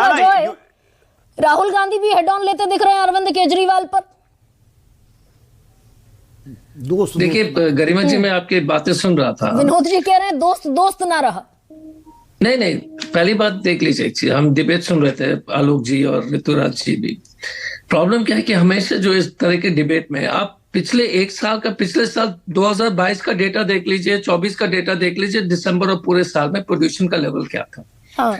Doctor Ajay, Rahul Gandhi भी head on लेते दिख रहे हैं अरविंद केजरीवाल पर। देखिए गरिमा जी, मैं आपकी बातें सुन रहा था। विनोद जी कह रहे हैं दोस्त दोस्त ना रहा। नहीं, पहली बात देख लीजिए, एक चीज, हम डिबेट सुन रहे थे, आलोक जी और ऋतुराज जी भी। प्रॉब्लम क्या है कि हमेशा जो इस तरह के डिबेट में आप पिछले एक साल का, पिछले साल 2022 का डेटा देख लीजिए, 24 का डेटा देख लीजिए, दिसंबर और पूरे साल में पोल्यूशन का लेवल क्या था। हाँ।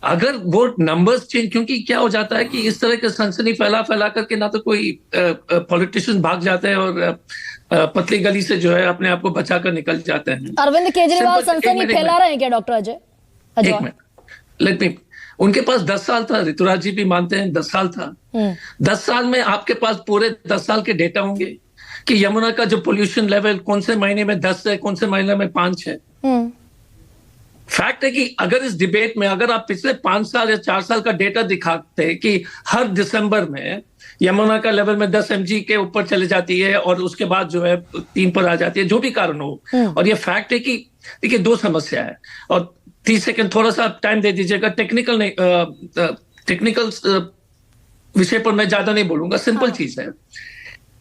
अगर वो नंबर्स चेंज, क्योंकि क्या हो जाता है कि इस तरह के सनसनी फैला करके ना तो कोई पॉलिटिशियन भाग जाते हैं और पतली गली से जो है अपने आप को बचाकर निकल जाते हैं। अरविंद केजरीवाल सनसनी फैला रहे हैं क्या डॉक्टर अजय? एक मिनट, लेट मी। उनके पास 10 साल था, ऋतुराज जी भी मानते हैं 10 साल था। 10 साल में आपके पास पूरे 10 साल के डेटा होंगे कि यमुना का जो पोल्यूशन लेवल कौन से महीने में 10 है, कौन से महीने में 5 है। फैक्ट है कि अगर इस डिबेट में अगर आप पिछले 5 साल या 4 साल का डेटा दिखाते कि हर दिसंबर में यमुना का लेवल में 10 mg के ऊपर चले जाती है और उसके बाद जो है 3 पर आ जाती है, जो भी कारण हो, और ये फैक्ट है कि देखिए 2 समस्या है, और 30 सेकंड थोड़ा सा टाइम दे दीजिएगा। टेक्निकल नहीं, टेक्निकल विषय पर मैं ज्यादा नहीं बोलूंगा। सिंपल चीज है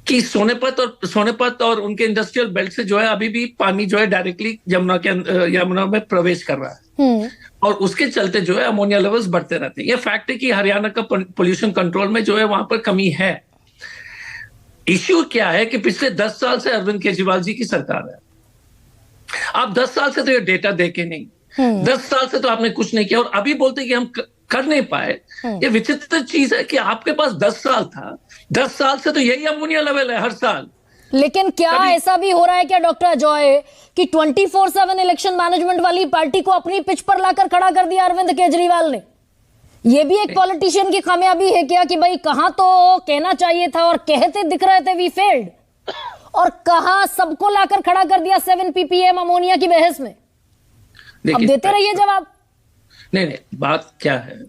कि सोनीपत और उनके इंडस्ट्रियल बेल्ट से जो है अभी भी पानी जो है डायरेक्टली यमुना में प्रवेश कर रहा है, और उसके चलते जो है अमोनिया लेवल्स बढ़ते रहते हैं। ये फैक्ट है कि हरियाणा का पोल्यूशन कंट्रोल में जो है वहां पर कमी है। इश्यू क्या है कि पिछले 10 साल से अरविंद केजरीवाल जी की सरकार है। आप 10 साल से तो ये डेटा देके नहीं, 10 साल से तो आपने कुछ नहीं किया, और अभी बोलते कि हम कर नहीं पाए। ये विचित्र चीज है कि आपके पास 10 साल था, 10 साल से तो यही अमोनिया लेवल है हर साल। लेकिन क्या ऐसा भी हो रहा है क्या डॉक्टर अजय कि 24/7 इलेक्शन मैनेजमेंट वाली पार्टी को अपनी पिच पर लाकर खड़ा कर दिया अरविंद केजरीवाल ने? ये भी एक पॉलिटिशियन की कामयाबी है क्या कि भाई कहां तो कहना चाहिए था और कहते दिख रहे थे वी फेल्ड, और कहां सबको लाकर खड़ा कर दिया 7 ppm अमोनिया की बहस में? अब देते रहिए जवाब। नहीं, बात क्या है,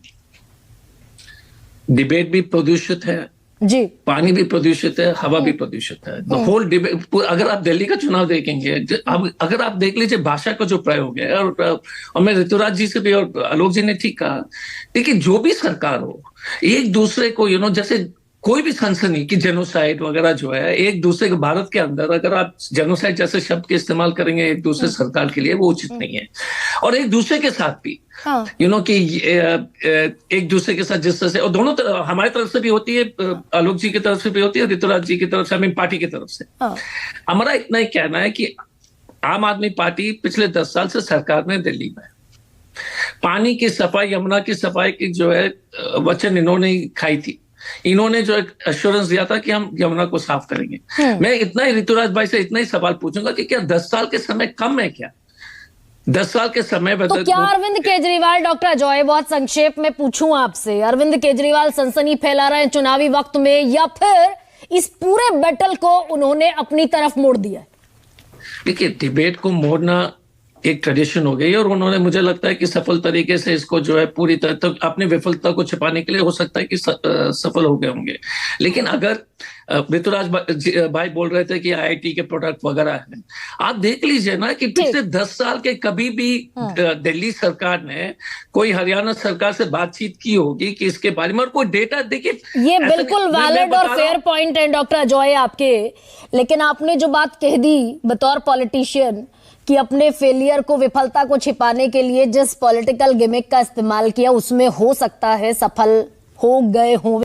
डिबेट भी प्रदूषित है जी, पानी भी प्रदूषित है, हवा भी प्रदूषित है। द होल डिबेट, अगर आप दिल्ली का चुनाव देखेंगे, अगर आप देख लीजिए भाषा का जो प्रयोग है, और मैं ऋतुराज जी से भी और आलोक जी ने ठीक कहा, देखिए जो भी सरकार हो, एक दूसरे को जैसे कोई भी सनसनी की जेनोसाइड वगैरह जो है, एक दूसरे के, भारत के अंदर अगर आप जेनोसाइड जैसे शब्द के इस्तेमाल करेंगे एक दूसरे सरकार के लिए, वो उचित नहीं है। और एक दूसरे के साथ भी कि एक दूसरे के साथ जिस तरह से, और दोनों तरफ, हमारी तरफ से भी होती है, आलोक जी की तरफ से भी होती है, ऋतुराज जी की तरफ से, पार्टी की तरफ से। हमारा इतना ही कहना है कि आम आदमी पार्टी पिछले 10 साल से सरकार में दिल्ली में पानी की सफाई, यमुना की सफाई की जो है वचन इन्होंने खाई थी। इन्होंने जो एक एश्योरेंस दिया था कि हम यमुना को साफ करेंगे। मैं इतना ही ऋतुराज भाई से इतना ही सवाल पूछूंगा कि क्या 10 साल के समय कम है क्या? 10 साल के समय में तो क्या अरविंद केजरीवाल, डॉक्टर अजय बहुत संक्षेप में पूछूं आपसे, अरविंद केजरीवाल सनसनी फैला रहे हैं चुनावी वक्त में, या फिर इस पूरे बैटल को उन्होंने अपनी तरफ मोड़ दिया? देखिए, डिबेट को मोड़ना एक ट्रेडिशन हो गई, और उन्होंने, मुझे लगता है कि सफल तरीके से इसको जो है पूरी तरह तक अपनी विफलता को छिपाने के लिए हो सकता है कि सफल हो गए होंगे। लेकिन अगर ऋतुराज भाई बोल रहे थे कि IIT के प्रोडक्ट वगैरह हैं, आप देख लीजिए ना कि पिछले 10 साल के कभी भी दिल्ली सरकार ने कोई हरियाणा सरकार से बातचीत की होगी कि इसके बारे में, और कोई डेटा देखिए। ये बिल्कुल वैलिड और फेयर पॉइंट है डॉक्टर अजय आपके, लेकिन आपने जो बात कह दी बतौर पॉलिटिशियन कि अपने फेलियर को, विफलता को छिपाने के लिए जिस पॉलिटिकल गिमिक का इस्तेमाल किया, उसमें हो सकता है सफल हो गए हों।